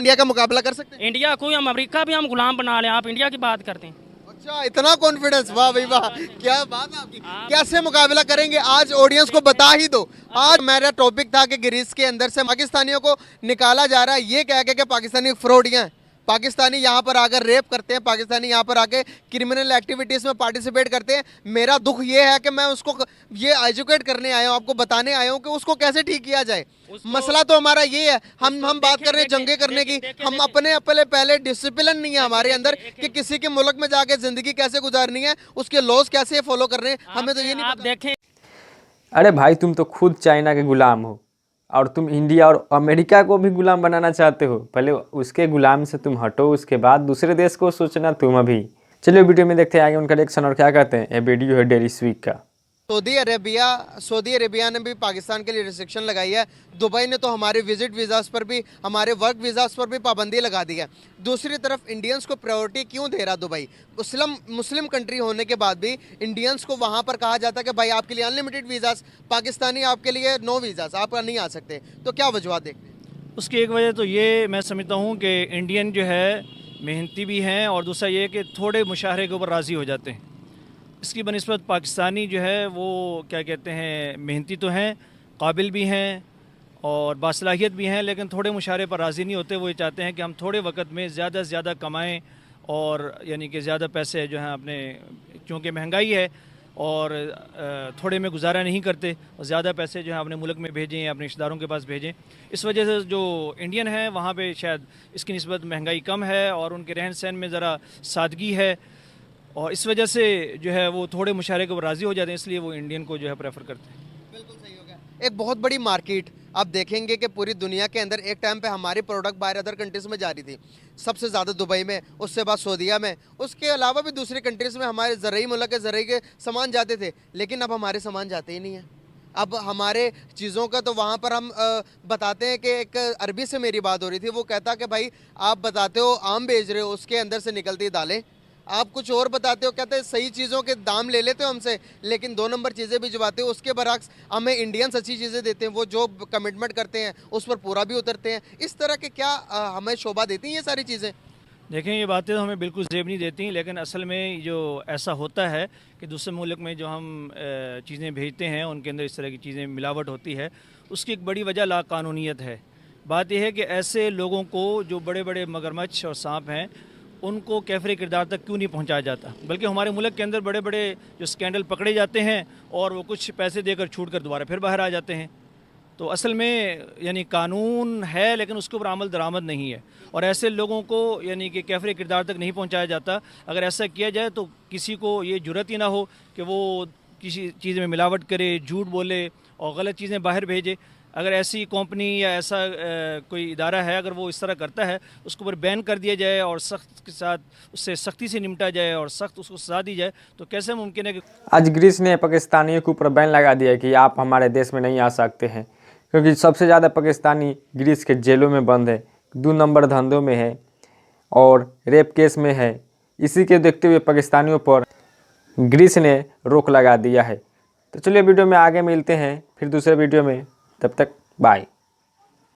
India का मुकाबला कर सकते हैं? इंडिया कोई, हम अमेरिका भी हम गुलाम बना लें, आप इंडिया की बात करते हैं। अच्छा, इतना कॉन्फिडेंस, वाह भाई वाह, क्या बात है आपकी। कैसे मुकाबला करेंगे आज, ऑडियंस को बता ही दो। आज मेरा टॉपिक था कि ग्रीस के अंदर से पाकिस्तानियों को निकाला जा रहा है, ये कह के कि पाकिस्तानी फ्रॉडियां हैं, पाकिस्तानी यहाँ पर आकर रेप करते हैं, पाकिस्तानी यहाँ पर आके क्रिमिनल एक्टिविटीज में पार्टिसिपेट करते हैं। मेरा दुख ये है कि मैं उसको ये एजुकेट करने आया हूँ, आपको बताने आया हूँ कि उसको कैसे ठीक किया जाए। मसला तो हमारा ये है, हम बात कर रहे हैं जंगे करने की, हम अपने पहले डिसिप्लिन नहीं है हमारे अंदर कि किसी के मुल्क में जाके जिंदगी कैसे गुजारनी है, उसके लॉज कैसे फॉलो करने हैं, हमें तो ये नहीं आप पता। देखें, अरे भाई, तुम तो खुद चाइना के गुलाम हो और तुम इंडिया और अमेरिका को भी गुलाम बनाना चाहते हो। पहले उसके गुलाम से तुम हटो, उसके बाद दूसरे देश को सोचना तुम अभी। चलिए वीडियो में देखते हैं आगे उनका रिएक्शन और क्या कहते हैं। ये वीडियो है डेली स्वीक का। सऊदी अरेबिया ने भी पाकिस्तान के लिए रिस्ट्रिक्शन लगाई है। दुबई ने तो हमारे विजिट वीज़ास पर भी, हमारे वर्क वीज़ास पर भी पाबंदी लगा दी है। दूसरी तरफ इंडियंस को प्रायोरिटी क्यों दे रहा दुबई? मुस्लिम कंट्री होने के बाद भी इंडियंस को वहाँ पर कहा जाता है कि भाई आपके लिए अनलिमिटेड वीज़ास, पाकिस्तानी आपके लिए नो वीज़ास, आप नहीं आ सकते। तो क्या वजूहत देखते हैं? उसकी एक वजह तो ये मैं समझता हूँ कि इंडियन जो है मेहनती भी हैं, और दूसरा ये कि थोड़े मुशाहरे के ऊपर राज़ी हो जाते हैं। इसकी बनिस्बत पाकिस्तानी जो है वो क्या कहते हैं, मेहनती तो हैं, काबिल भी हैं और बासलाहियत भी हैं, लेकिन थोड़े मुशाहरे पर राज़ी नहीं होते। वो ये चाहते हैं कि हम थोड़े वक्त में ज़्यादा से ज़्यादा कमाएँ और यानी कि ज़्यादा पैसे जो हैं अपने, क्योंकि महंगाई है और थोड़े में गुजारा नहीं करते, और ज़्यादा पैसे जो है अपने मुल्क में भेजें या अपने रिश्तेदारों के पास भेजें। इस वजह से जो इंडियन है वहाँ पे शायद इसकी निस्बत महंगाई कम है और उनके रहन सहन में ज़रा सादगी है, और इस वजह से जो है वो थोड़े मुशाहरे के ऊपर राज़ी हो जाते हैं, इसलिए वो इंडियन को जो है प्रेफर करते हैं। बिल्कुल सही हो गया। एक बहुत बड़ी मार्केट आप देखेंगे कि पूरी दुनिया के अंदर एक टाइम पे हमारी प्रोडक्ट बाहर अदर कंट्रीज में जा रही थी, सबसे ज़्यादा दुबई में, उससे बाद सऊदीया में, उसके अलावा भी दूसरी कंट्रीज़ में हमारे ज़रूरी मुल्क के ज़रूरी के सामान जाते थे। लेकिन अब हमारे सामान जाते ही नहीं है। अब हमारे चीज़ों का तो वहाँ पर हम बताते हैं कि एक अरबी से मेरी बात हो रही थी, वो कहता कि भाई आप बताते हो आम बेच रहे हो, उसके अंदर से निकलती दालें, आप कुछ और बताते हो, कहते हैं सही चीज़ों के दाम ले लेते हो हमसे, लेकिन 2 नंबर चीज़ें भिजवाते हो। उसके बरक्स हमें इंडियंस अच्छी चीज़ें देते हैं, वो जो कमिटमेंट करते हैं उस पर पूरा भी उतरते हैं। इस तरह के क्या हमें शोभा देती हैं ये सारी चीज़ें? देखें, ये बातें तो हमें बिल्कुल जेब नहीं देती, लेकिन असल में जो ऐसा होता है कि दूसरे मुल्क में जो हम चीज़ें भेजते हैं उनके अंदर इस तरह की चीज़ें मिलावट होती है। उसकी एक बड़ी वजह लाकानूनियत है। बात यह है कि ऐसे लोगों को जो बड़े बड़े मगरमच्छ और सांप हैं उनको कैफरे किरदार तक क्यों नहीं पहुंचाया जाता, बल्कि हमारे मुल्क के अंदर बड़े बड़े जो स्कैंडल पकड़े जाते हैं और वो कुछ पैसे देकर छूट कर दोबारा फिर बाहर आ जाते हैं। तो असल में यानी कानून है लेकिन उसके ऊपर अमल दरामद नहीं है, और ऐसे लोगों को यानी कि कैफरे किरदार तक नहीं पहुंचाया जाता। अगर ऐसा किया जाए तो किसी को ये जुर्रत ही ना हो कि वो किसी चीज़ में मिलावट करे, झूठ बोले और गलत चीज़ें बाहर भेजे। अगर ऐसी कंपनी या ऐसा कोई इदारा है, अगर वो इस तरह करता है, उसके ऊपर बैन कर दिया जाए और सख्त के साथ उससे सख्ती से निपटा जाए और सख्त उसको सजा दी जाए, तो कैसे मुमकिन है कि आज ग्रीस ने पाकिस्तानियों के ऊपर बैन लगा दिया कि आप हमारे देश में नहीं आ सकते हैं, क्योंकि सबसे ज़्यादा पाकिस्तानी ग्रीस के जेलों में बंद है, 2 नंबर धंधों में है और रेप केस में है। इसी के देखते हुए पाकिस्तानियों पर ग्रीस ने रोक लगा दिया है। तो चलिए वीडियो में आगे मिलते हैं फिर दूसरे वीडियो में, तब तक बाय।